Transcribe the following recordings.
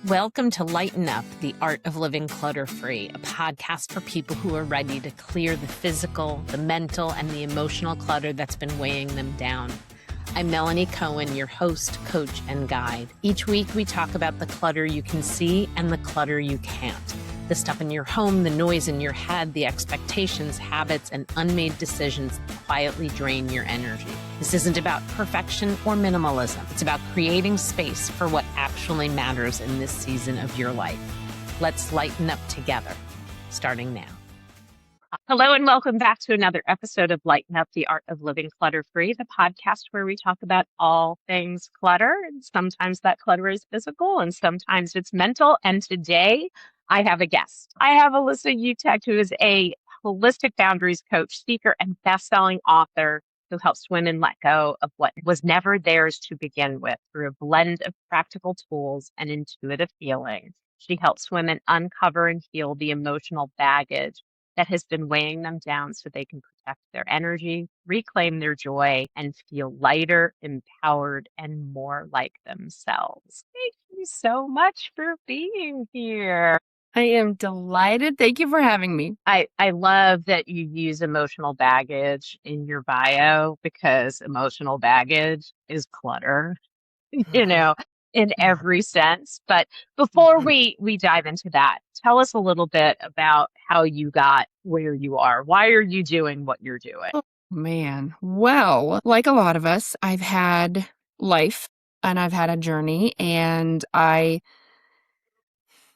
Welcome to Lighten Up, the Art of Living Clutter-Free, a podcast for people who are ready to clear the physical, the mental, and the emotional clutter that's been weighing them down. I'm Melanie Cohen, your host, coach, and guide. Each week, we talk about the clutter you can see and the clutter you can't. The stuff in your home, the noise in your head, the expectations, habits, and unmade decisions that quietly drain your energy. This isn't about perfection or minimalism. It's about creating space for what actually matters in this season of your life. Let's lighten up together, starting now. Hello and welcome back to another episode of Lighten Up, the Art of Living Clutter-Free, the podcast where we talk about all things clutter. And sometimes that clutter is physical and sometimes it's mental. And today I have a guest. I have Alyssa Utecht, who is a holistic boundaries coach, speaker, and best-selling author who helps women let go of what was never theirs to begin with through a blend of practical tools and intuitive healing. She helps women uncover and heal the emotional baggage that has been weighing them down so they can protect their energy, reclaim their joy, and feel lighter, empowered, and more like themselves. Thank you so much for being here. I am delighted. Thank you for having me. I love that you use emotional baggage in your bio because emotional baggage is clutter, in every sense. But before we dive into that, tell us a little bit about how you got where you are. Why are you doing what you're doing? Oh, man. Well, like a lot of us, I've had life and I've had a journey, and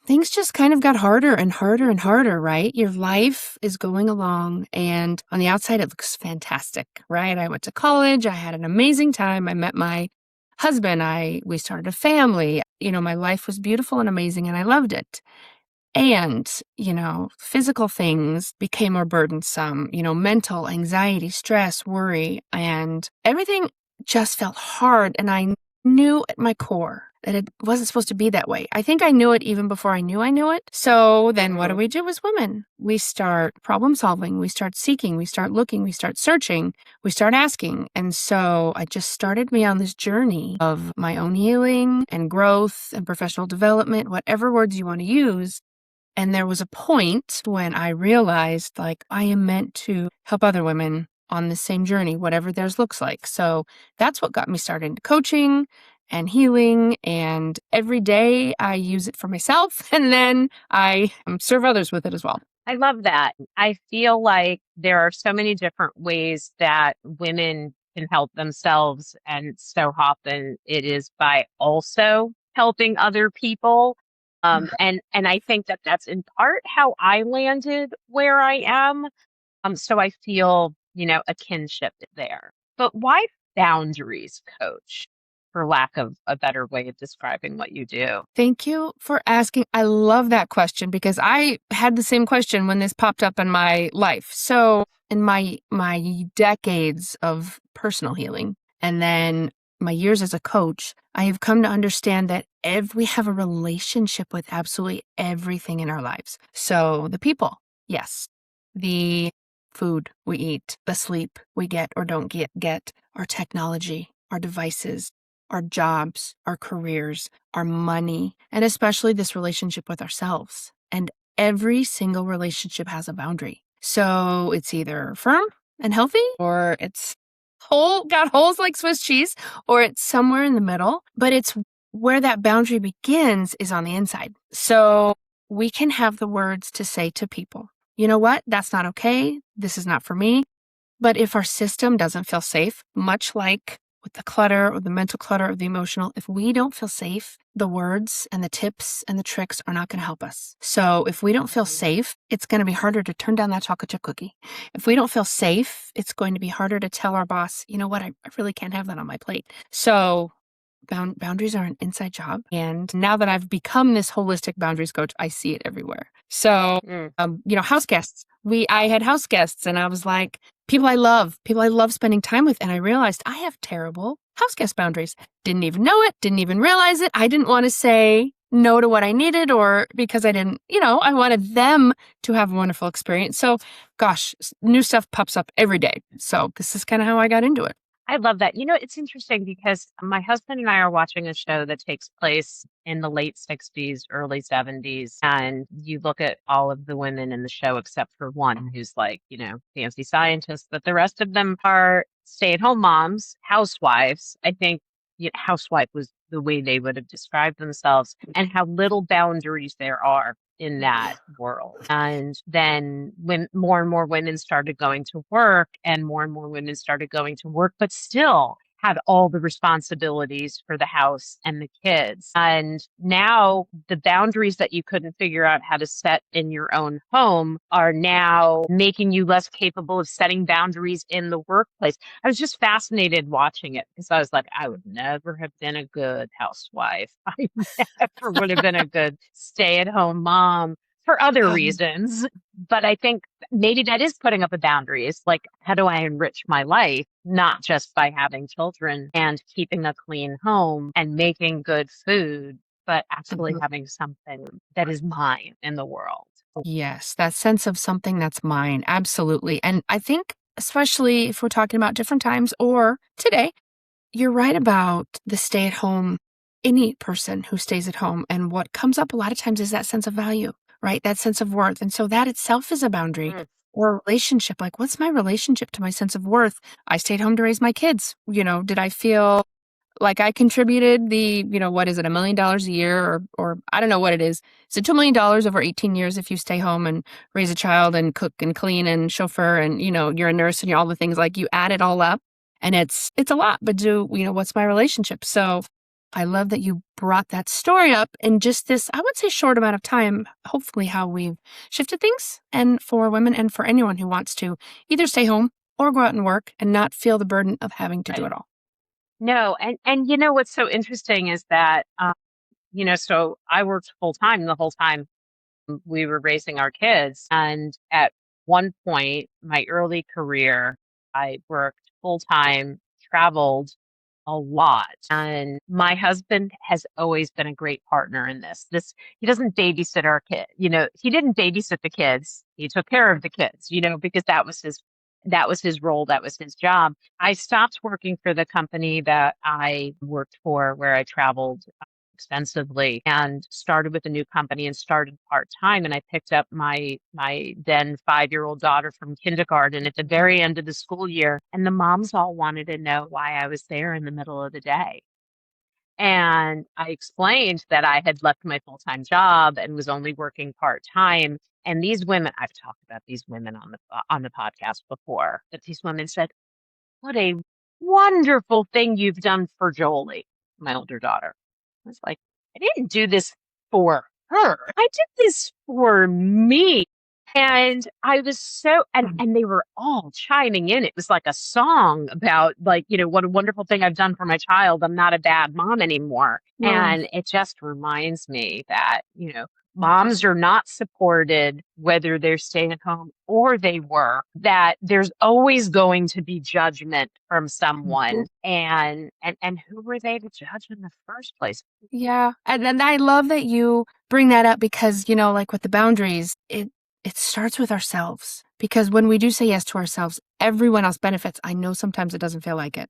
things just kind of got harder and harder and harder, right? Your life is going along, and on the outside, it looks fantastic, right? I went to college. I had an amazing time. I met my husband. We started a family. My life was beautiful and amazing, and I loved it. And, physical things became more burdensome, mental anxiety, stress, worry, and everything just felt hard. And I knew at my core that it wasn't supposed to be that way. I think I knew it even before I knew it. So then what do we do as women? We start problem solving. We start seeking. We start looking. We start searching. We start asking. And so I just started me on this journey of my own healing and growth and professional development, whatever words you want to use. And there was a point when I realized, I am meant to help other women on the same journey, whatever theirs looks like. So that's what got me started into coaching and healing. And every day I use it for myself, and then I serve others with it as well. I love that. I feel like there are so many different ways that women can help themselves. And so often it is by also helping other people. And I think that that's in part how I landed where I am. So I feel, a kinship there. But why boundaries, coach, for lack of a better way of describing what you do? Thank you for asking. I love that question because I had the same question when this popped up in my life. So in my decades of personal healing, and then my years as a coach, I have come to understand that we have a relationship with absolutely everything in our lives. So the people, yes. The food we eat, the sleep we get or don't get, our technology, our devices, our jobs, our careers, our money, and especially this relationship with ourselves. And every single relationship has a boundary. So it's either firm and healthy, or it's got holes like Swiss cheese, or it's somewhere in the middle, but it's where that boundary begins is on the inside. So we can have the words to say to people, you know what? That's not okay. This is not for me. But if our system doesn't feel safe, much like with the clutter or the mental clutter or the emotional, if we don't feel safe, the words and the tips and the tricks are not going to help us. So if we don't feel safe, it's going to be harder to turn down that chocolate chip cookie. If we don't feel safe, it's going to be harder to tell our boss, you know what, I really can't have that on my plate. So boundaries are an inside job. And now that I've become this holistic boundaries coach, I see it everywhere. So, house guests. I had house guests, and I was like, people I love spending time with. And I realized I have terrible house guest boundaries. Didn't even know it, didn't even realize it. I didn't want to say no to what I needed, or because I didn't, I wanted them to have a wonderful experience. So gosh, new stuff pops up every day. So this is kind of how I got into it. I love that. It's interesting because my husband and I are watching a show that takes place in the late 60s, early 70s. And you look at all of the women in the show, except for one who's like, fancy scientist, but the rest of them are stay-at-home moms, housewives. I think housewife was the way they would have described themselves, and how little boundaries there are in that world. And then when more and more women started going to work, and more women started going to work, but still had all the responsibilities for the house and the kids. And now the boundaries that you couldn't figure out how to set in your own home are now making you less capable of setting boundaries in the workplace. I was just fascinated watching it because I was like, I would never have been a good housewife. I never would have been a good stay-at-home mom for other reasons. But I think maybe that is putting up a boundary. It's like, how do I enrich my life? Not just by having children and keeping a clean home and making good food, but actually having something that is mine in the world. Yes, that sense of something that's mine. Absolutely. And I think, especially if we're talking about different times or today, you're right about the stay at home, any person who stays at home. And what comes up a lot of times is that sense of value, right? That sense of worth. And so that itself is a boundary or a relationship. Like, what's my relationship to my sense of worth? I stayed home to raise my kids. Did I feel like I contributed what is it, $1 million a year or I don't know what it is. Is it $2 million over 18 years if you stay home and raise a child and cook and clean and chauffeur and, you're a nurse and you're all the things, like you add it all up and it's a lot, but what's my relationship? So I love that you brought that story up in just this, I would say, short amount of time, hopefully how we've shifted things, and for women and for anyone who wants to either stay home or go out and work and not feel the burden of having to do it all. No, and what's so interesting is that so I worked full time the whole time we were raising our kids, and at one point, my early career, I worked full time, traveled a lot, and my husband has always been a great partner in this. He doesn't babysit our kid, he didn't babysit the kids. He took care of the kids, because that was his role. That was his job. I stopped working for the company that I worked for, where I traveled extensively, and started with a new company and started part-time. And I picked up my then 5-year-old daughter from kindergarten at the very end of the school year. And the moms all wanted to know why I was there in the middle of the day. And I explained that I had left my full-time job and was only working part-time. And these women, I've talked about these women on the podcast before, but these women said, "What a wonderful thing you've done for Jolie," my older daughter. I was like, I didn't do this for her. I did this for me. And I was and they were all chiming in. It was like a song about, like, what a wonderful thing I've done for my child. I'm not a bad mom anymore. And it just reminds me that, moms are not supported, whether they're staying at home or they work, that there's always going to be judgment from someone. And who were they to judge in the first place? Yeah. And then I love that you bring that up because, like with the boundaries, it starts with ourselves, because when we do say yes to ourselves, everyone else benefits. I know sometimes it doesn't feel like it,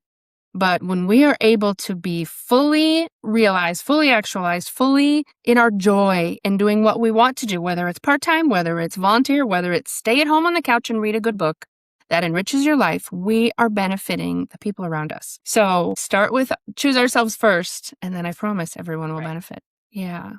but when we are able to be fully realized, fully actualized, fully in our joy and doing what we want to do, whether it's part-time, whether it's volunteer, whether it's stay at home on the couch and read a good book that enriches your life, we are benefiting the people around us. So choose ourselves first, and then I promise everyone will benefit. Yeah.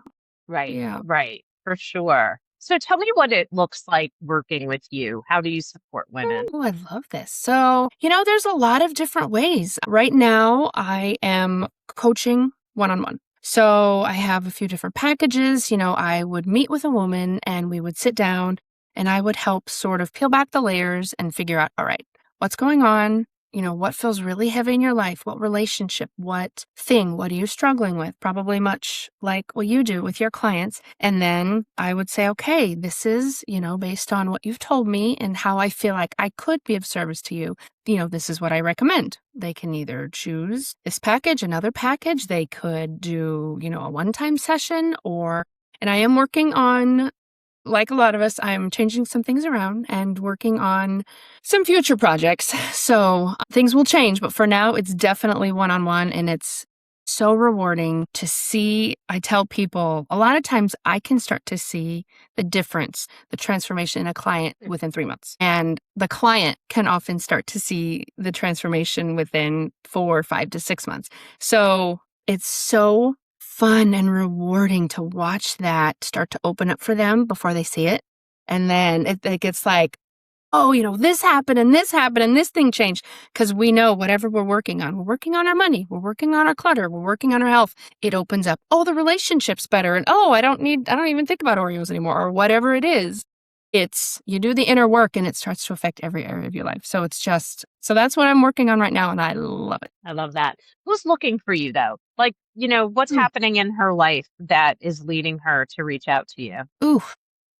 Right. Yeah. Right. For sure. So tell me what it looks like working with you. How do you support women? Oh, I love this. So, there's a lot of different ways. Right now, I am coaching one-on-one. So I have a few different packages. I would meet with a woman and we would sit down and I would help sort of peel back the layers and figure out, all right, what's going on? What feels really heavy in your life? What relationship? What thing? What are you struggling with? Probably much like what you do with your clients. And then I would say, okay, this is, based on what you've told me and how I feel like I could be of service to you. This is what I recommend. They can either choose this package, another package. They could do, a one-time session and I am working on like a lot of us, I'm changing some things around and working on some future projects. So things will change, but for now, it's definitely one-on-one, and it's so rewarding to see. I tell people a lot of times I can start to see the difference, the transformation in a client within 3 months. And the client can often start to see the transformation within 4, 5 to 6 months. So it's so fun and rewarding to watch that start to open up for them before they see it. And then it gets like, oh, this happened and this happened and this thing changed. Because we know whatever we're working on our money, we're working on our clutter, we're working on our health. It opens up, oh, the relationship's better. And oh, I don't even think about Oreos anymore, or whatever it is. You do the inner work and it starts to affect every area of your life. So that's what I'm working on right now. And I love it. I love that. Who's looking for you though? Like, what's happening in her life that is leading her to reach out to you? Ooh.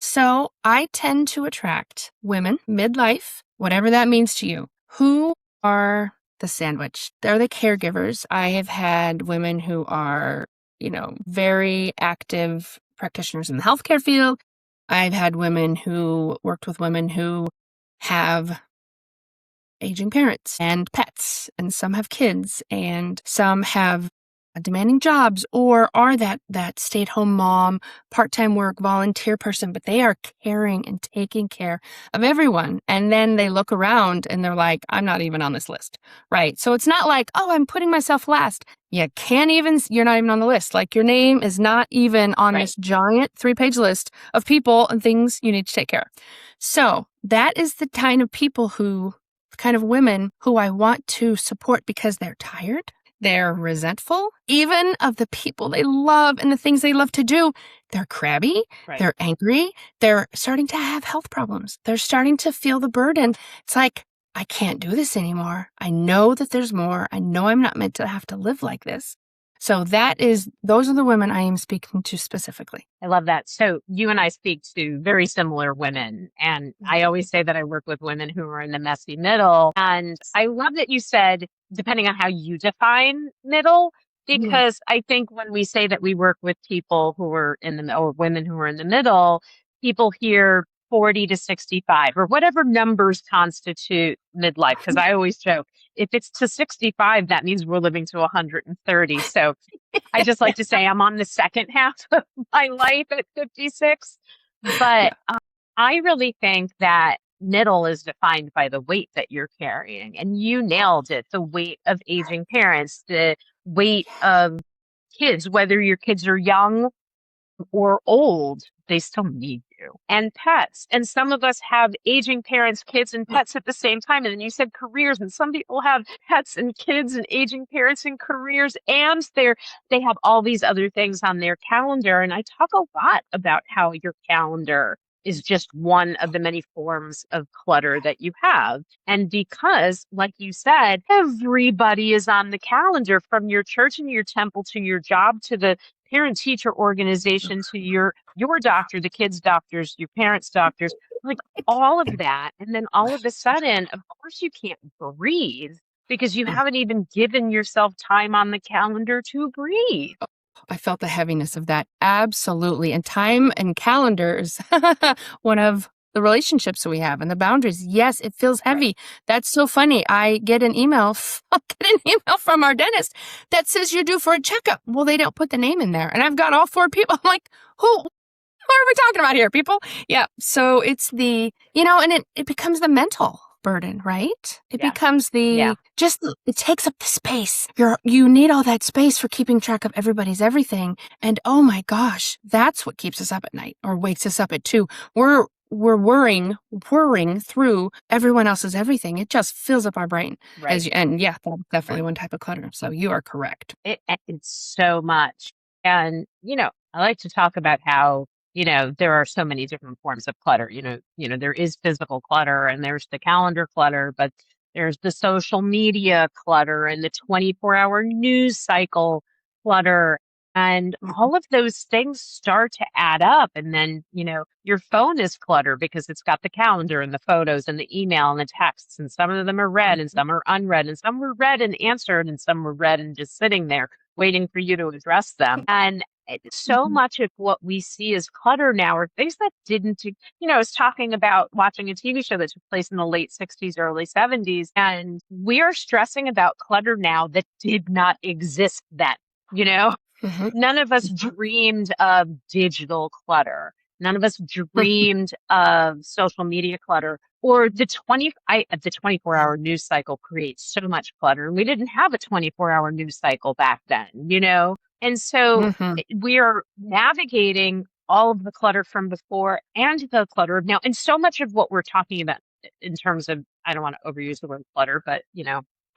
So I tend to attract women, midlife, whatever that means to you, who are the sandwich. They're the caregivers. I have had women who are, very active practitioners in the healthcare field. I've had women who worked with women who have aging parents and pets, and some have kids, and some have demanding jobs, or are that stay-at-home mom, part-time work, volunteer person, but they are caring and taking care of everyone. And then they look around and they're like, I'm not even on this list, right? So it's not like, oh, I'm putting myself last. You're not even on the list. Like, your name is not even on this giant 3-page list of people and things you need to take care of. So that is the kind of women who I want to support, because they're tired. They're resentful, even of the people they love and the things they love to do. They're crabby. Right. They're angry. They're starting to have health problems. They're starting to feel the burden. It's like, I can't do this anymore. I know that there's more. I know I'm not meant to have to live like this. So those are the women I am speaking to specifically. I love that. So you and I speak to very similar women. And I always say that I work with women who are in the messy middle. And I love that you said, depending on how you define middle, because I think when we say that we work with people who are or women who are in the middle, people hear 40 to 65 or whatever numbers constitute midlife. Because I always joke, if it's to 65, that means we're living to 130. So I just like to say I'm on the second half of my life at 56. But I really think that middle is defined by the weight that you're carrying. And you nailed it. The weight of aging parents, the weight of kids, whether your kids are young or old, they still need you. And pets. And some of us have aging parents, kids, and pets at the same time. And then you said careers, and some people have pets and kids and aging parents and careers, and they have all these other things on their calendar. And I talk a lot about how your calendar is just one of the many forms of clutter that you have. And because, like you said, everybody is on the calendar, from your church and your temple to your job to the parent-teacher organization to your doctor, the kids' doctors, your parents' doctors, like all of that. And then all of a sudden, of course, you can't breathe because you haven't even given yourself time on the calendar to breathe. I felt the heaviness of that. Absolutely. And time and calendar is one of the relationships that we have and the boundaries. Yes, it feels heavy. Right. That's so funny. I get an email from our dentist that says you're due for a checkup. Well, they don't put the name in there. And I've got all 4 people. I'm like, who are we talking about here, people? Yeah. So it's and it becomes the mental burden, right? It becomes it takes up the space. You need all that space for keeping track of everybody's everything. And oh my gosh, that's what keeps us up at night or wakes us up at 2. We're worrying through everyone else's everything. It just fills up our brain. Right. That's definitely one type of clutter. So you are correct. It's so much. And, I like to talk about how, there are so many different forms of clutter. There is physical clutter and there's the calendar clutter, but there's the social media clutter and the 24-hour news cycle clutter. And all of those things start to add up. And then, your phone is clutter because it's got the calendar and the photos and the email and the texts. And some of them are read and some are unread. And some were read and answered and some were read and just sitting there waiting for you to address them. And So much of what we see as clutter now are things that didn't, I was talking about watching a TV show that took place in the late 60s, early 70s, and we are stressing about clutter now that did not exist then, you know? Mhm. None of us dreamed of digital clutter. None of us dreamed of social media clutter or the 24-hour news cycle creates so much clutter. And we didn't have a 24-hour news cycle back then, And so Mhm. we are navigating all of the clutter from before and the clutter of now. And so much of what we're talking about in terms of, I don't want to overuse the word clutter, but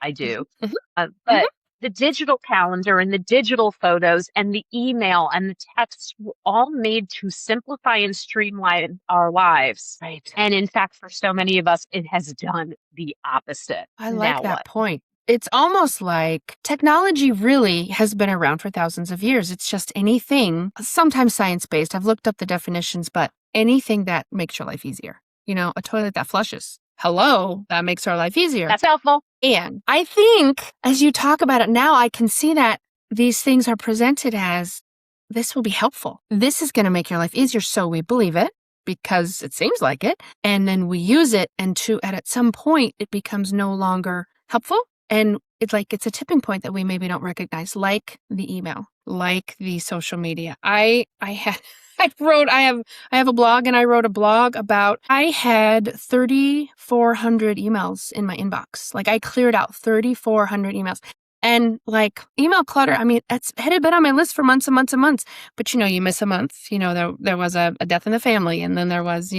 I do. Mhm. Mhm. But the digital calendar and the digital photos and the email and the texts were all made to simplify and streamline our lives. Right. And in fact, for so many of us, it has done the opposite. I like Now that what? point. It's almost like technology really has been around for thousands of years. It's just anything, sometimes science-based. I've looked up the definitions, but anything that makes your life easier. A toilet that flushes. Hello, that makes our life easier. That's helpful. And I think as you talk about it now, I can see that these things are presented as this will be helpful. This is going to make your life easier. So we believe it because it seems like it. And then we use it. And at some point, it becomes no longer helpful. And it's a tipping point that we maybe don't recognize, like the email, like the social media. I have a blog and I wrote a blog about, I had 3,400 emails in my inbox. Like I cleared out 3,400 emails. And email clutter, it had been on my list for months and months and months. But you miss a month. There was a death in the family, and then there was,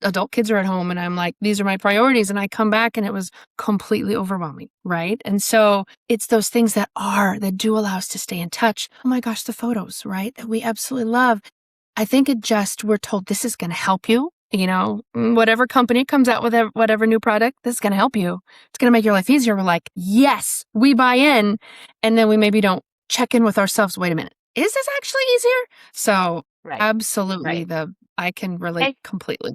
adult kids are at home, and I'm like, these are my priorities. And I come back and it was completely overwhelming, right? And so it's those things that do allow us to stay in touch. Oh my gosh, the photos, right? That we absolutely love. I think we're told this is going to help you. Whatever company comes out with whatever new product, this is going to help you. It's going to make your life easier. We're like, yes, we buy in. And then we maybe don't check in with ourselves. Wait a minute. Is this actually easier? So Right. absolutely, Right. I can relate completely.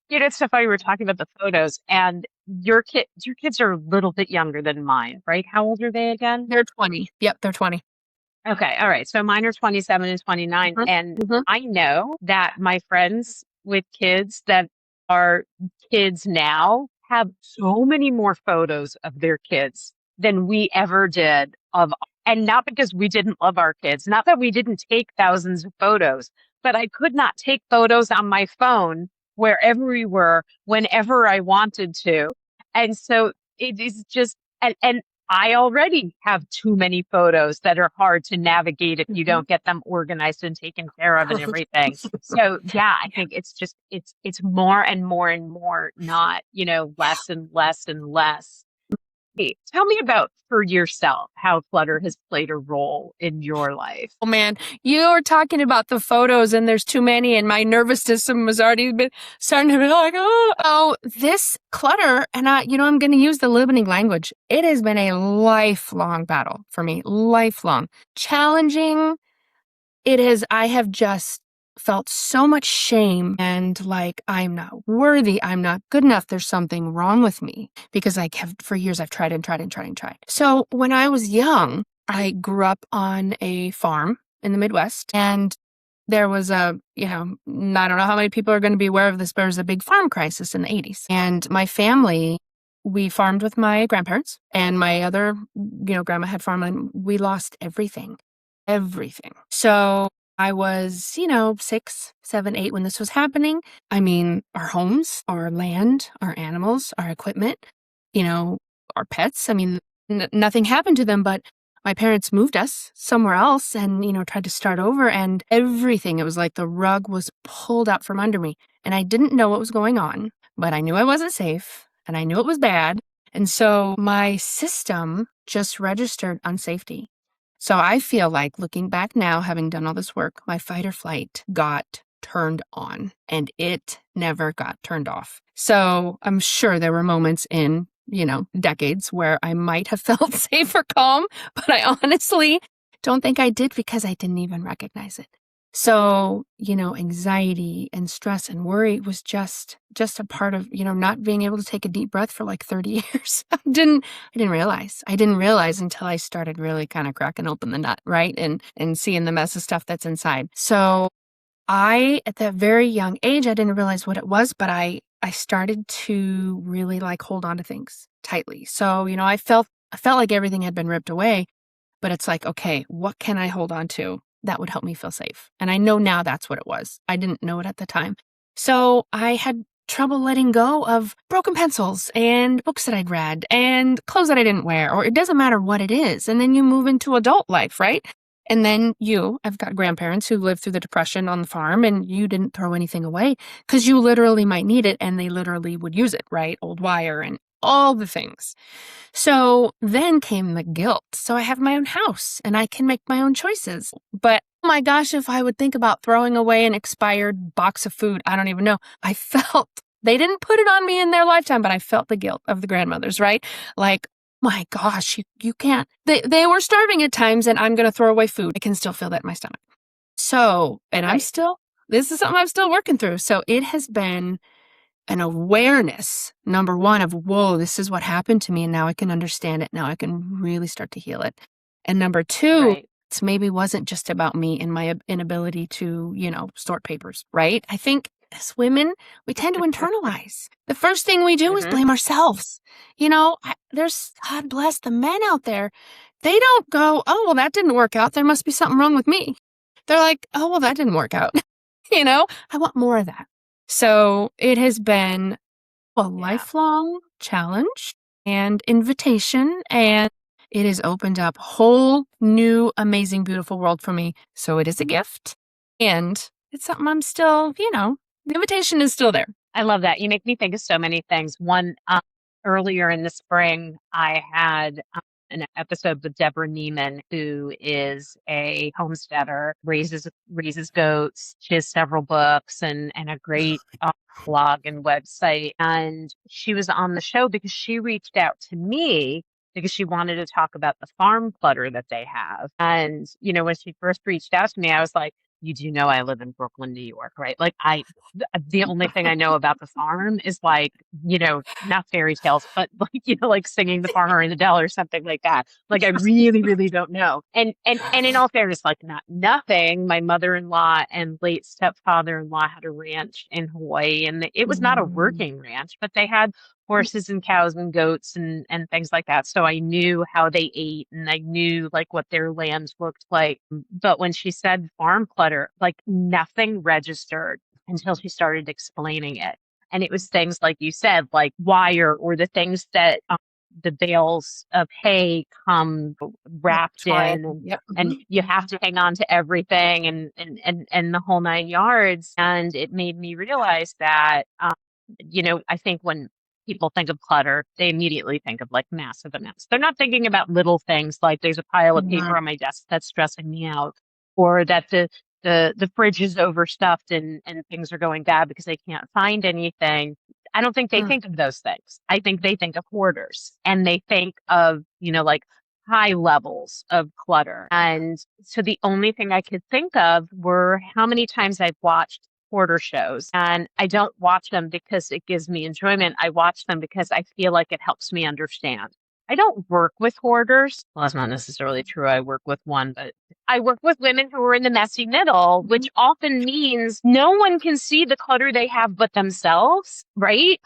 It's so funny. We were talking about the photos, and your kids are a little bit younger than mine, right? How old are they again? They're 20. Yep, they're 20. Okay. All right. So mine are 27 and 29. Mhm. And Mhm. I know that my friends with kids that are kids now have so many more photos of their kids than we ever did and not because we didn't love our kids, not that we didn't take thousands of photos, but I could not take photos on my phone wherever we were, whenever I wanted to. And so it is just, and I already have too many photos that are hard to navigate if you don't get them organized and taken care of and everything. So yeah, I think it's more and more and more, not, less and less and less. Hey, tell me about for yourself how clutter has played a role in your life. Oh man, you were talking about the photos and there's too many and my nervous system was already starting to be like, oh, this clutter. And I'm going to use the limiting language. It has been a lifelong battle for me, lifelong, challenging. I have just felt so much shame and like I'm not worthy. I'm not good enough. There's something wrong with me because for years I've tried and tried and tried and tried. So when I was young, I grew up on a farm in the Midwest, and there was I don't know how many people are going to be aware of this, but there was a big farm crisis in the 80s. And my family, we farmed with my grandparents, and my other, grandma had farmland. We lost everything. So I was, 6, 7, 8 when this was happening. Our homes, our land, our animals, our equipment, our pets. Nothing happened to them, but my parents moved us somewhere else and, tried to start over, and everything, it was like the rug was pulled out from under me. And I didn't know what was going on, but I knew I wasn't safe and I knew it was bad. And so my system just registered unsafety. So I feel like looking back now, having done all this work, my fight or flight got turned on and it never got turned off. So I'm sure there were moments in, decades where I might have felt safe or calm, but I honestly don't think I did because I didn't even recognize it. So, anxiety and stress and worry was just a part of, not being able to take a deep breath for like 30 years. I didn't realize. I didn't realize until I started really kind of cracking open the nut, right? And seeing the mess of stuff that's inside. So at that very young age, I didn't realize what it was, but I started to really like hold on to things tightly. So, I felt like everything had been ripped away, but it's like, okay, what can I hold on to that would help me feel safe? And I know now that's what it was. I didn't know it at the time. So I had trouble letting go of broken pencils and books that I'd read and clothes that I didn't wear, or it doesn't matter what it is. And then you move into adult life, right? And then I've got grandparents who lived through the Depression on the farm, and you didn't throw anything away because you literally might need it, and they literally would use it, right? Old wire and all the things. So then came the guilt. So I have my own house and I can make my own choices. But oh my gosh, if I would think about throwing away an expired box of food, I don't even know. I felt they didn't put it on me in their lifetime, but I felt the guilt of the grandmothers, right? Like, my gosh, you can't. They were starving at times and I'm going to throw away food. I can still feel that in my stomach. So, and this is something I'm still working through. So it has been an awareness, number one, of, whoa, this is what happened to me. And now I can understand it. Now I can really start to heal it. And number two, Right. it maybe wasn't just about me and my inability to, sort papers, right? I think as women, we tend to internalize. The first thing we do is blame ourselves. There's, God bless the men out there. They don't go, oh, well, that didn't work out. There must be something wrong with me. They're like, oh, well, that didn't work out. I want more of that. So it has been a lifelong challenge and invitation, and it has opened up a whole new, amazing, beautiful world for me. So it is a gift, and it's something I'm still, the invitation is still there. I love that. You make me think of so many things. One, earlier in the spring, I had an episode with Deborah Neiman, who is a homesteader, raises goats. She has several books and a great blog and website. And she was on the show because she reached out to me because she wanted to talk about the farm clutter that they have. And, when she first reached out to me, I was like, you do know I live in Brooklyn, New York, right? Like the only thing I know about the farm is like, not fairy tales, but like, like singing The Farmer in the Dell or something like that. Like I really, really don't know. And in all fairness, like nothing. My mother-in-law and late stepfather-in-law had a ranch in Hawaii, and it was not a working ranch, but they had horses and cows and goats and things like that. So I knew how they ate and I knew like what their land looked like. But when she said farm clutter, like nothing registered until she started explaining it. And it was things like you said, like wire, or the things that the bales of hay come wrapped in, and you have to hang on to everything and the whole nine yards. And it made me realize that, I think when people think of clutter, they immediately think of like massive amounts. They're not thinking about little things like there's a pile of paper on my desk that's stressing me out, or that the fridge is overstuffed and things are going bad because they can't find anything. I don't think they think of those things. I think they think of hoarders, and they think of, like high levels of clutter. And so the only thing I could think of were how many times I've watched hoarder shows. And I don't watch them because it gives me enjoyment. I watch them because I feel like it helps me understand. I don't work with hoarders. Well, that's not necessarily true. I work with one, but I work with women who are in the messy middle, which often means no one can see the clutter they have but themselves, right?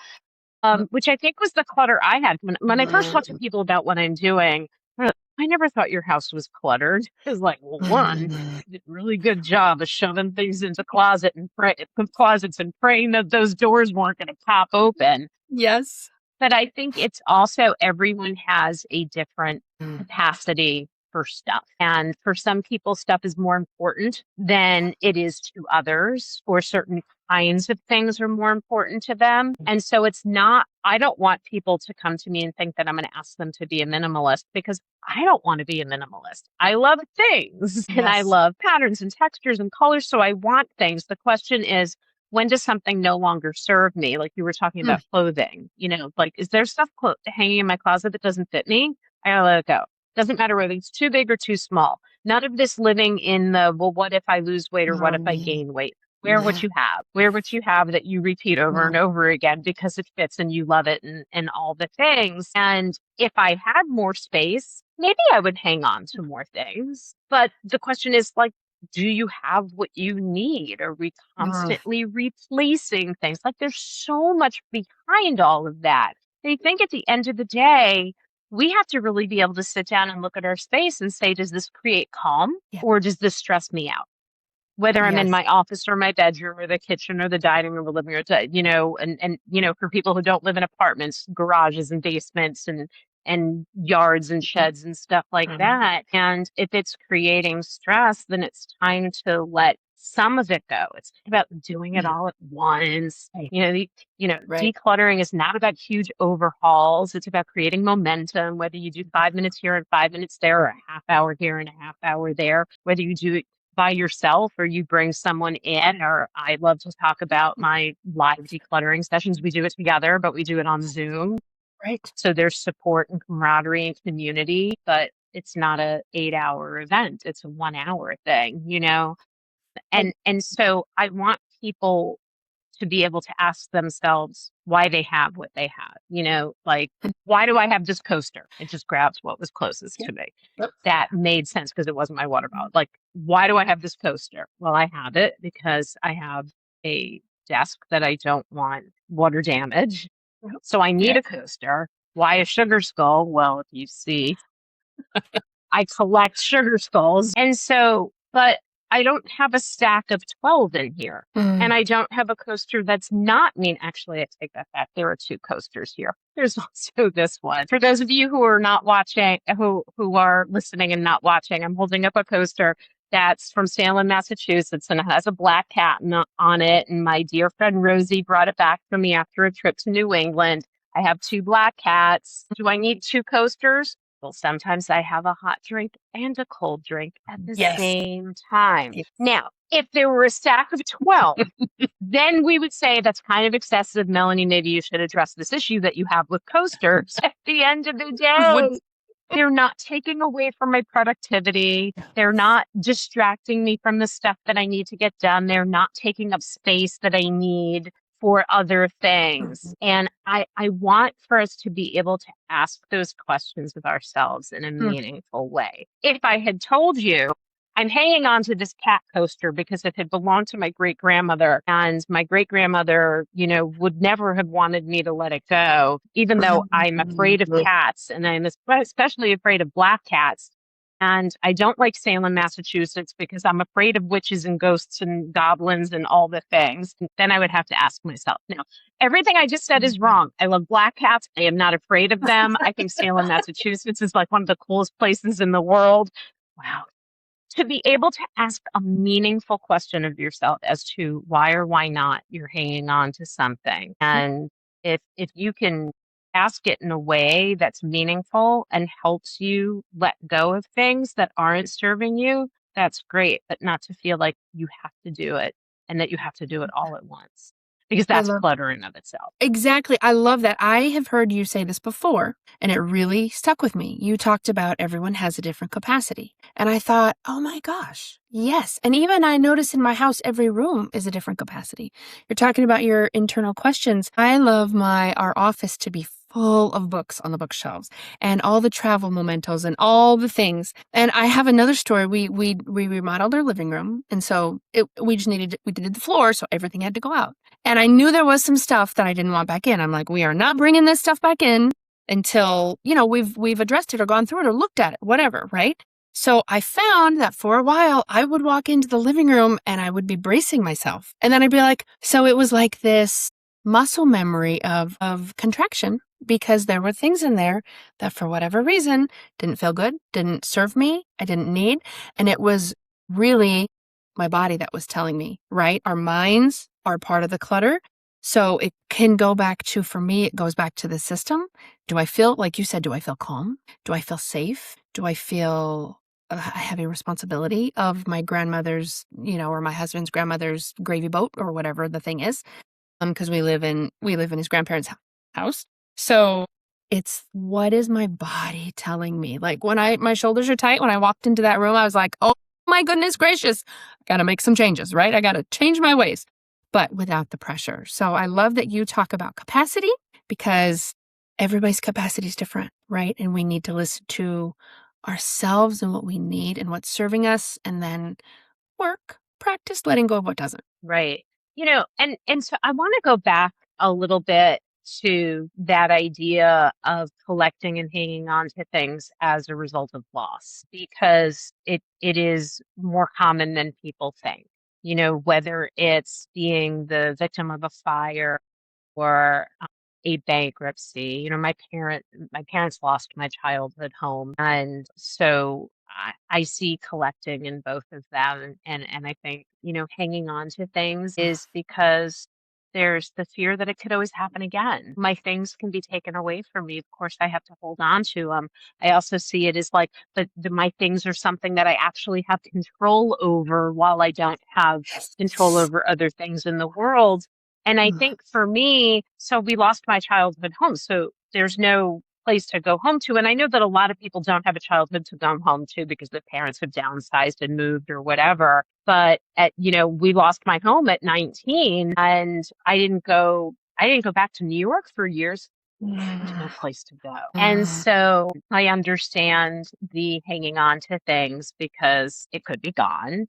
Which I think was the clutter I had. When I first talk to people about what I'm doing, I never thought your house was cluttered. It's like, well, one, you did a really good job of shoving things into closets and praying that those doors weren't going to pop open. Yes. But I think it's also everyone has a different capacity for stuff. And for some people, stuff is more important than it is to others, or certain kinds of things are more important to them. And so I don't want people to come to me and think that I'm going to ask them to be a minimalist, because I don't want to be a minimalist. I love things and I love patterns and textures and colors. So I want things. The question is, when does something no longer serve me? Like you were talking about clothing, like, is there stuff hanging in my closet that doesn't fit me? I gotta let it go. Doesn't matter whether it's too big or too small. None of this living in the, well, what if I lose weight or what if I gain weight? Wear what you have. Wear what you have that you repeat over and over again because it fits and you love it and all the things. And if I had more space, maybe I would hang on to more things. But the question is like, do you have what you need? Are we constantly replacing things? Like there's so much behind all of that. I think at the end of the day, we have to really be able to sit down and look at our space and say, does this create calm or does this stress me out? Whether I'm in my office or my bedroom or the kitchen or the dining room or living room, and for people who don't live in apartments, garages and basements and yards and sheds and stuff like that. And if it's creating stress, then it's time to let some of it go. It's about doing it all at once. Decluttering is not about huge overhauls. It's about creating momentum, whether you do 5 minutes here and 5 minutes there, or a half hour here and a half hour there, whether you do it by yourself or you bring someone in, or I love to talk about my live decluttering sessions. We do it together, but we do it on Zoom. Right. So there's support and camaraderie and community, but it's not a 8-hour event. It's a 1 hour thing, And so I want people to be able to ask themselves why they have what they have, like, why do I have this coaster? It just grabs what was closest to me. That made sense because it wasn't my water bottle. Like, why do I have this coaster? Well, I have it because I have a desk that I don't want water damage. So I need a coaster. Why a sugar skull? Well, if you see, I collect sugar skulls. And so, but I don't have a stack of 12 in here. And I don't have a coaster that's not actually, I take that back. There are 2 coasters here. There's also this one. For those of you who are not watching, who are listening and not watching, I'm holding up a coaster that's from Salem, Massachusetts, and it has a black cat on it. And my dear friend Rosie brought it back for me after a trip to New England. I have 2 black cats. Do I need 2 coasters? Well, sometimes I have a hot drink and a cold drink at the same time. Now, if there were a stack of 12, then we would say that's kind of excessive. Melanie, maybe you should address this issue that you have with coasters. At the end of the day, they're not taking away from my productivity. They're not distracting me from the stuff that I need to get done. They're not taking up space that I need for other things. And I want for us to be able to ask those questions of ourselves in a meaningful way. If I had told you, I'm hanging on to this cat coaster because it had belonged to my great grandmother, and my great grandmother, would never have wanted me to let it go, even though I'm afraid of cats and I'm especially afraid of black cats. And I don't like Salem, Massachusetts because I'm afraid of witches and ghosts and goblins and all the things. Then I would have to ask myself, now, everything I just said is wrong. I love black cats. I am not afraid of them. I think Salem, Massachusetts is like one of the coolest places in the world. Wow. To be able to ask a meaningful question of yourself as to why or why not you're hanging on to something. And if you can ask it in a way that's meaningful and helps you let go of things that aren't serving you, that's great. But not to feel like you have to do it and that you have to do it all at once, because that's clutter in of itself. Exactly. I love that. I have heard you say this before, and it really stuck with me. You talked about everyone has a different capacity. And I thought, oh my gosh, yes. And even I notice in my house, every room is a different capacity. You're talking about your internal questions. I love our office to be full of books on the bookshelves and all the travel mementos and all the things. And I have another story. We remodeled our living room. And so we did the floor. So everything had to go out. And I knew there was some stuff that I didn't want back in. I'm like, we are not bringing this stuff back in until, we've addressed it or gone through it or looked at it, whatever. Right. So I found that for a while I would walk into the living room and I would be bracing myself. And then I'd be like, so it was like this muscle memory of contraction, because there were things in there that for whatever reason didn't feel good, didn't serve me, I didn't need. And it was really my body that was telling me, right? Our minds are part of the clutter. So it can go back to, for me, it goes back to the system. Do I feel, like you said, do I feel calm? Do I feel safe? Do I feel a heavy responsibility of my grandmother's, or my husband's grandmother's gravy boat or whatever the thing is? Because we live in his grandparents' house. So It's what is my body telling me? Like when my shoulders are tight, when I walked into that room, I was like, oh my goodness gracious, I got to make some changes, right? I got to change my ways, but without the pressure. So I love that you talk about capacity because everybody's capacity is different, right? And we need to listen to ourselves and what we need and what's serving us, and then practice letting go of what doesn't. Right. And so I want to go back a little bit to that idea of collecting and hanging on to things as a result of loss, because it is more common than people think. Whether it's being the victim of a fire or a bankruptcy. My parents lost my childhood home, and so I see collecting in both of them, and I think hanging on to things is because there's the fear that it could always happen again. My things can be taken away from me. Of course, I have to hold on to them. I also see it as like my things are something that I actually have control over, while I don't have control over other things in the world. And I think for me, so we lost my childhood home. So there's no place to go home to. And I know that a lot of people don't have a childhood to go home to because the parents have downsized and moved or whatever. But we lost my home at 19, and I didn't go back to New York for years. There's no place to go. And so I understand the hanging on to things because it could be gone.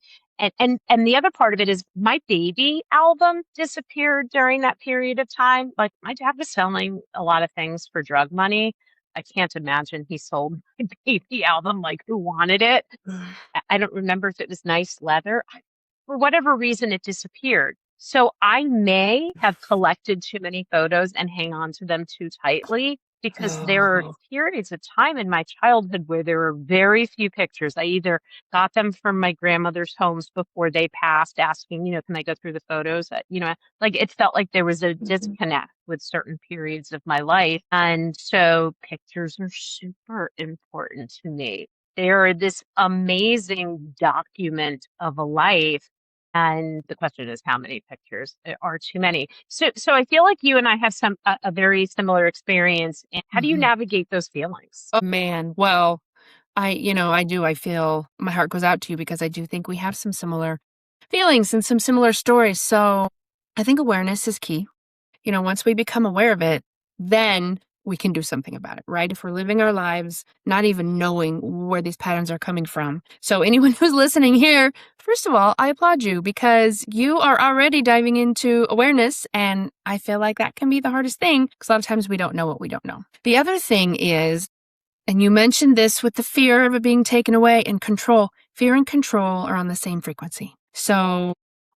And the other part of it is my baby album disappeared during that period of time. Like my dad was selling a lot of things for drug money. I can't imagine he sold my baby album. Like who wanted it? I don't remember if it was nice leather. For whatever reason, it disappeared. So I may have collected too many photos and hang on to them too tightly, because there are periods of time in my childhood where there were very few pictures. I either got them from my grandmother's homes before they passed, asking, can I go through the photos? Like it felt like there was a disconnect with certain periods of my life. And so pictures are super important to me. They're this amazing document of a life. And the question is, how many pictures? There are too many. So I feel like you and I have a very similar experience. And how do you navigate those feelings? Oh man, well, I do. I feel my heart goes out to you because I do think we have some similar feelings and some similar stories. So I think awareness is key. Once we become aware of it, then we can do something about it, right? If we're living our lives not even knowing where these patterns are coming from. So anyone who's listening here, first of all, I applaud you because you are already diving into awareness. And I feel like that can be the hardest thing because a lot of times we don't know what we don't know. The other thing is, and you mentioned this with the fear of it being taken away and control, fear and control are on the same frequency. So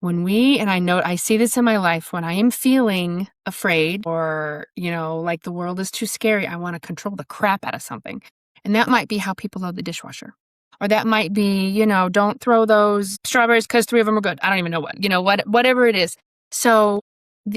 and I see this in my life, when I am feeling afraid or, like the world is too scary, I want to control the crap out of something. And that might be how people load the dishwasher. Or that might be, don't throw those strawberries because 3 of them are good. I don't even know whatever it is. So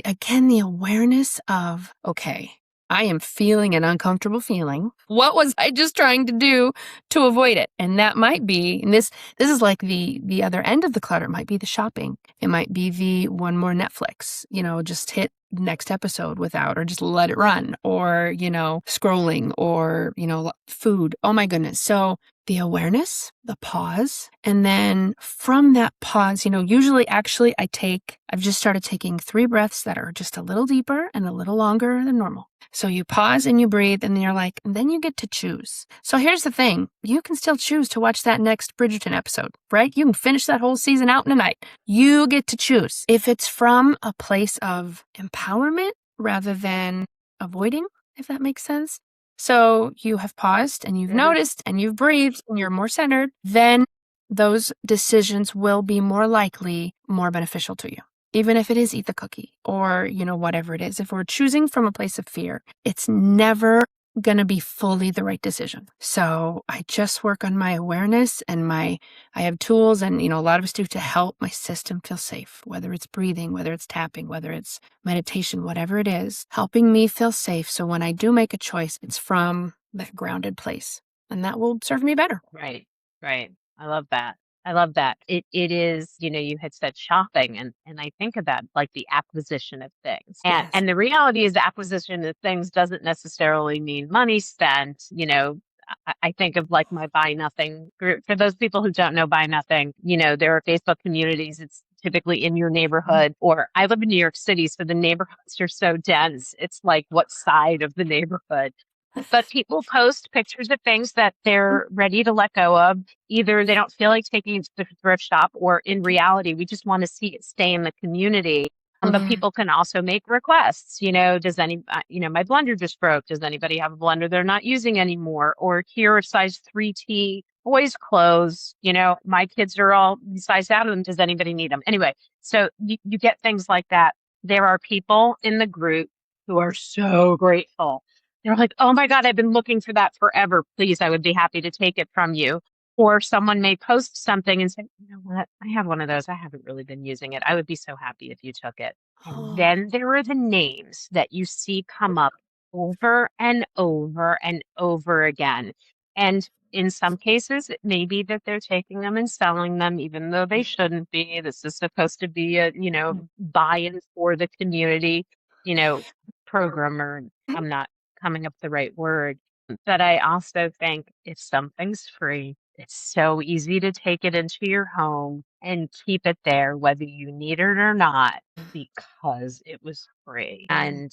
again, the awareness of, okay, I am feeling an uncomfortable feeling. What was I just trying to do to avoid it? And that might be, and this is like the other end of the clutter. It might be the shopping. It might be the one more Netflix, just hit next episode without, or just let it run, or, scrolling, or, food. Oh my goodness. So the awareness, the pause, and then from that pause, usually actually I've just started taking 3 breaths that are just a little deeper and a little longer than normal. So you pause and you breathe, and then you're like, and then you get to choose. So here's the thing. You can still choose to watch that next Bridgerton episode, right? You can finish that whole season out in a night. You get to choose. If it's from a place of empowerment rather than avoiding, if that makes sense. So you have paused and you've noticed and you've breathed and you're more centered, then those decisions will be more likely more beneficial to you. Even if it is eat the cookie or, whatever it is. If we're choosing from a place of fear, it's never going to be fully the right decision. So I just work on my awareness and I have tools, and, a lot of us do, to help my system feel safe, whether it's breathing, whether it's tapping, whether it's meditation, whatever it is, helping me feel safe. So when I do make a choice, it's from that grounded place, and that will serve me better. Right, right. I love that. I love that. It is, you had said shopping and I think of that like the acquisition of things. Yes. And the reality is the acquisition of things doesn't necessarily mean money spent. I think of like my Buy Nothing group. For those people who don't know Buy Nothing, there are Facebook communities. It's typically in your neighborhood, or I live in New York City, so the neighborhoods are so dense. It's like what side of the neighborhood? But people post pictures of things that they're ready to let go of. Either they don't feel like taking it to the thrift shop, or in reality, we just want to see it stay in the community. But people can also make requests. My blender just broke. Does anybody have a blender they're not using anymore? Or here are size 3T boys' clothes. My kids are all sized out of them. Does anybody need them? Anyway, so you get things like that. There are people in the group who are so grateful. They're like, oh my God, I've been looking for that forever. Please, I would be happy to take it from you. Or someone may post something and say, you know what? I have one of those. I haven't really been using it. I would be so happy if you took it. And then there are the names that you see come up over and over and over again. And in some cases, it may be that they're taking them and selling them, even though they shouldn't be. This is supposed to be a, buy-in for the community, program, or I'm not coming up with the right word. But I also think if something's free, it's so easy to take it into your home and keep it there, whether you need it or not, because it was free. And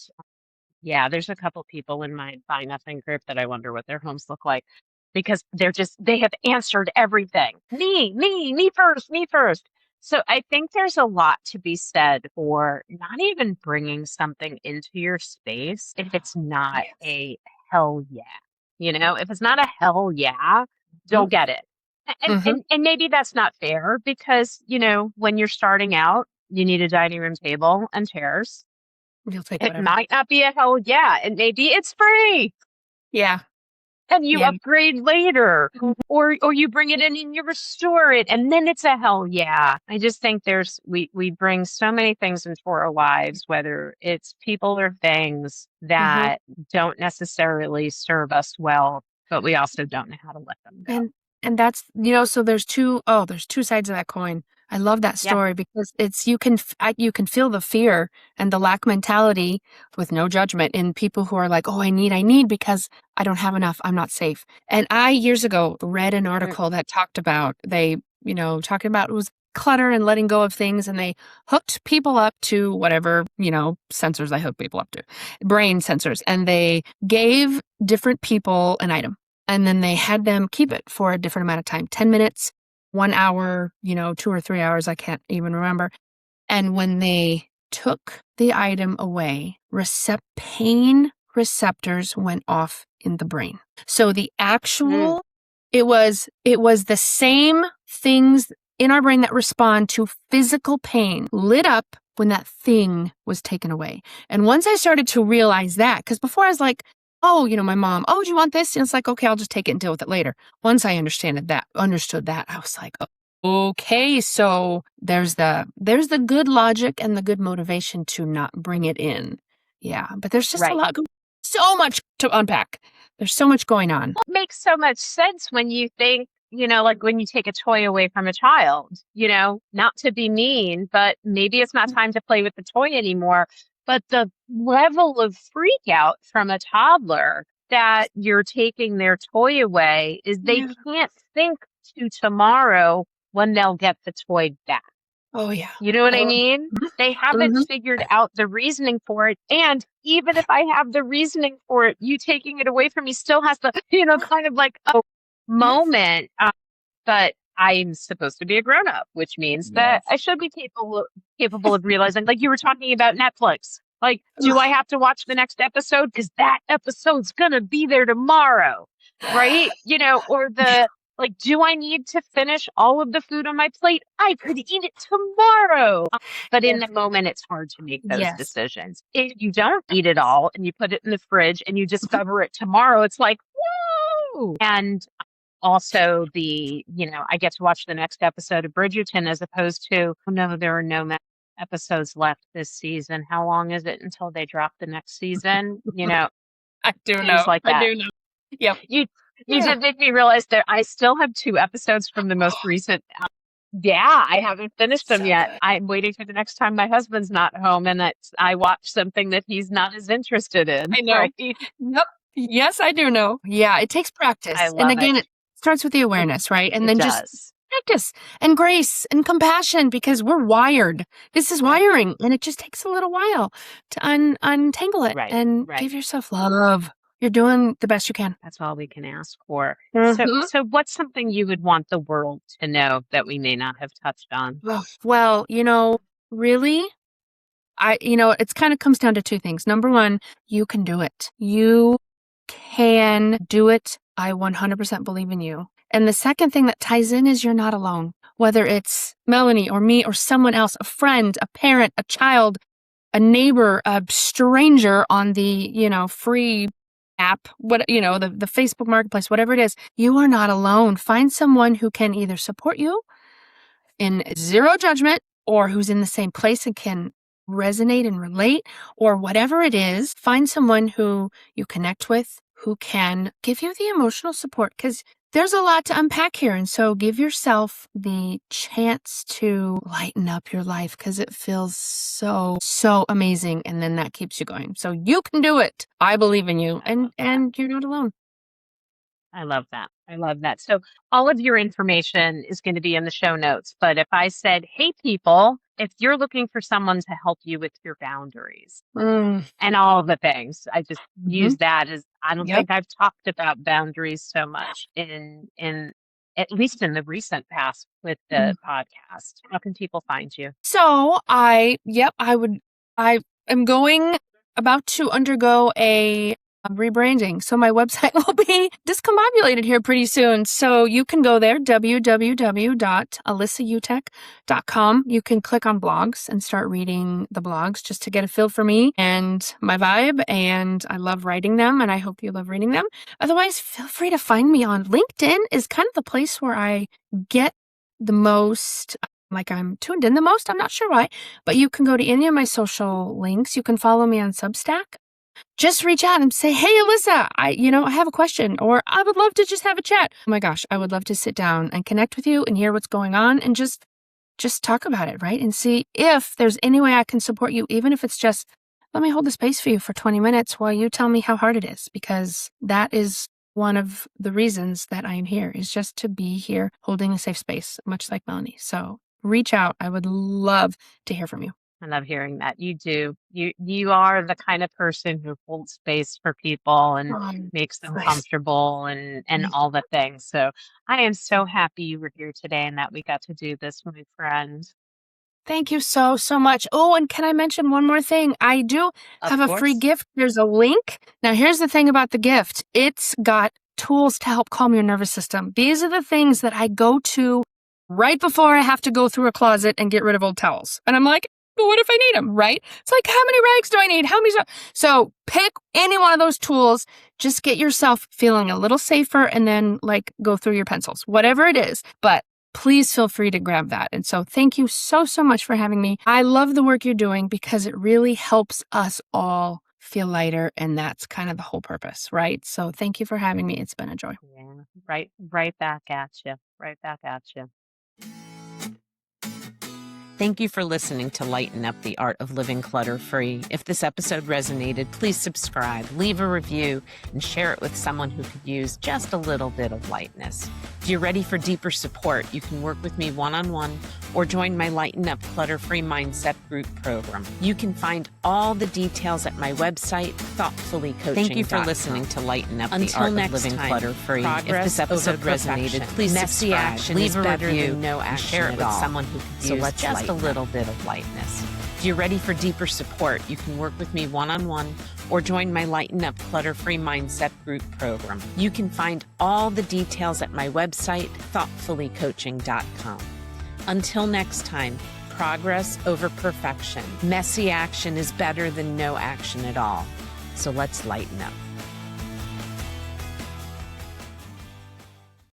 yeah, there's a couple people in my Buy Nothing group that I wonder what their homes look like, because they have answered everything. Me first, me first. So I think there's a lot to be said for not even bringing something into your space if it's not a hell yeah. If it's not a hell yeah, don't get it. And maybe that's not fair because, when you're starting out, you need a dining room table and chairs. You'll take It whatever. might not be a hell yeah, and maybe it's free. Yeah. And you upgrade later, or you bring it in and you restore it, and then it's a hell yeah. I just think we bring so many things into our lives, whether it's people or things that don't necessarily serve us well, but we also don't know how to let them go. And that's, so there's two sides of that coin. I love that story because it's, you can feel the fear and the lack mentality with no judgment in people who are like, oh, I need because I don't have enough. I'm not safe. And I years ago read an article that talked about, it was clutter and letting go of things. And they hooked people up to whatever, sensors they hook people up to, brain sensors. And they gave different people an item. And then they had them keep it for a different amount of time, 10 minutes, 1 hour, 2 or 3 hours. I can't even remember. And when they took the item away, pain receptors went off in the brain. So the actual, it was the same things in our brain that respond to physical pain lit up when that thing was taken away. And once I started to realize that, because before I was like, oh, my mom, oh, do you want this? And it's like, okay, I'll just take it and deal with it later. Once I understood that, I was like, okay, so there's the good logic and the good motivation to not bring it in. Yeah, but there's just so much to unpack. There's so much going on. It makes so much sense when you think, like when you take a toy away from a child, not to be mean, but maybe it's not time to play with the toy anymore. But the level of freak out from a toddler that you're taking their toy away is they can't think to tomorrow when they'll get the toy back. Oh, yeah. You know what I mean? They haven't figured out the reasoning for it. And even if I have the reasoning for it, you taking it away from me still has the, kind of like a moment. But I'm supposed to be a grown up, which means that I should be capable of realizing, like you were talking about Netflix. Like, do I have to watch the next episode? Because that episode's going to be there tomorrow, right? Or like, do I need to finish all of the food on my plate? I could eat it tomorrow. But in the moment, it's hard to make those decisions. If you don't eat it all and you put it in the fridge and you discover it tomorrow, it's like, woo! And also I get to watch the next episode of Bridgerton as opposed to, oh no, there are no episodes left this season. How long is it until they drop the next season? I do know. Like that. I do know. Yep. You did make me realize that I still have 2 episodes from the most recent Yeah, I haven't finished them So yet. good. I'm waiting for the next time my husband's not home and that I watch something that he's not as interested in, I know. right? Yep. Yes, I do know. Yeah, it takes I practice. And love it. again, it starts with the It awareness, right? And it then just does. practice and grace and compassion because we're wired. This is Right. wiring, and it just takes a little while to untangle it Right. and Right. give yourself love. You're doing the best you can. That's all we can ask for. So Mhm. so what's something you would want the world to know that we may not have touched on? Well, really, it's kind of comes down to two things. Number one, you can do it. You can do it. I 100% believe in you. And the second thing that ties in is you're not alone. Whether it's Melanie or me or someone else, a friend, a parent, a child, a neighbor, a stranger on the, free app, the Facebook marketplace, whatever it is, you are not alone. Find someone who can either support you in zero judgment or who's in the same place and can resonate and relate or whatever it is. Find someone who you connect with who can give you the emotional support because there's a lot to unpack here. And so give yourself the chance to lighten up your life because it feels so, so amazing. And then that keeps you going. So you can do it. I believe in you I love that. and you're not alone. I love that. I love that. So all of your information is going to be in the show notes. But if I said, hey, people, if you're looking for someone to help you with your boundaries Mm, and all the things, I just mhm. use that as I don't Yep. think I've talked about boundaries so much in at least in the recent past with the podcast. How can people find you? So I am about to undergo a rebranding. So my website will be discombobulated here pretty soon. So you can go there, www.alyssautecht.com. You can click on blogs and start reading the blogs just to get a feel for me and my vibe. And I love writing them and I hope you love reading them. Otherwise, feel free to find me on LinkedIn is kind of the place where I get the most like I'm tuned in the most. I'm not sure why, but you can go to any of my social links. You can follow me on Substack. Just reach out and say, "Hey, Alyssa, I have a question," or "I would love to just have a chat." Oh my gosh, I would love to sit down and connect with you and hear what's going on and just talk about it, right? And see if there's any way I can support you, even if it's just let me hold the space for you for 20 minutes while you tell me how hard it is, because that is one of the reasons that I am here is just to be here holding a safe space, much like Melanie. So reach out. I would love to hear from you. I love hearing that. You do. You are the kind of person who holds space for people and makes them Nice. comfortable and all the things. So I am so happy you were here today and that we got to do this, my friend. Thank you so, so much. Oh, and can I mention one more thing? I do Of have a free course. gift. There's a link. Now, here's the thing about the gift. It's got tools to help calm your nervous system. These are the things that I go to right before I have to go through a closet and get rid of old towels. And I'm like, but what if I need them, right? It's like, how many rags do I need? How many? So pick any one of those tools. Just get yourself feeling a little safer and then go through your pencils, whatever it is. But please feel free to grab that. And so thank you so, so much for having me. I love the work you're doing because it really helps us all feel lighter. And that's kind of the whole purpose, right? So thank you for having me. It's been a joy. Yeah. Right back at you. Right back at you. Thank you for listening to Lighten Up the Art of Living Clutter-Free. If this episode resonated, please subscribe, leave a review, and share it with someone who could use just a little bit of lightness. If you're ready for deeper support, you can work with me one-on-one or join my Lighten Up Clutter-Free Mindset Group program. You can find all the details at my website, thoughtfullycoaching.com. Thank you for listening to Lighten Up the Art of Living Clutter-Free. If this episode resonated, please subscribe, leave a review, and share it with someone who could use just a little bit of lightness. If you're ready for deeper support, you can work with me one-on-one or join my Lighten Up Clutter-Free Mindset Group program. You can find all the details at my website, thoughtfullycoaching.com. Until next time, progress over perfection. Messy action is better than no action at all. So let's lighten up.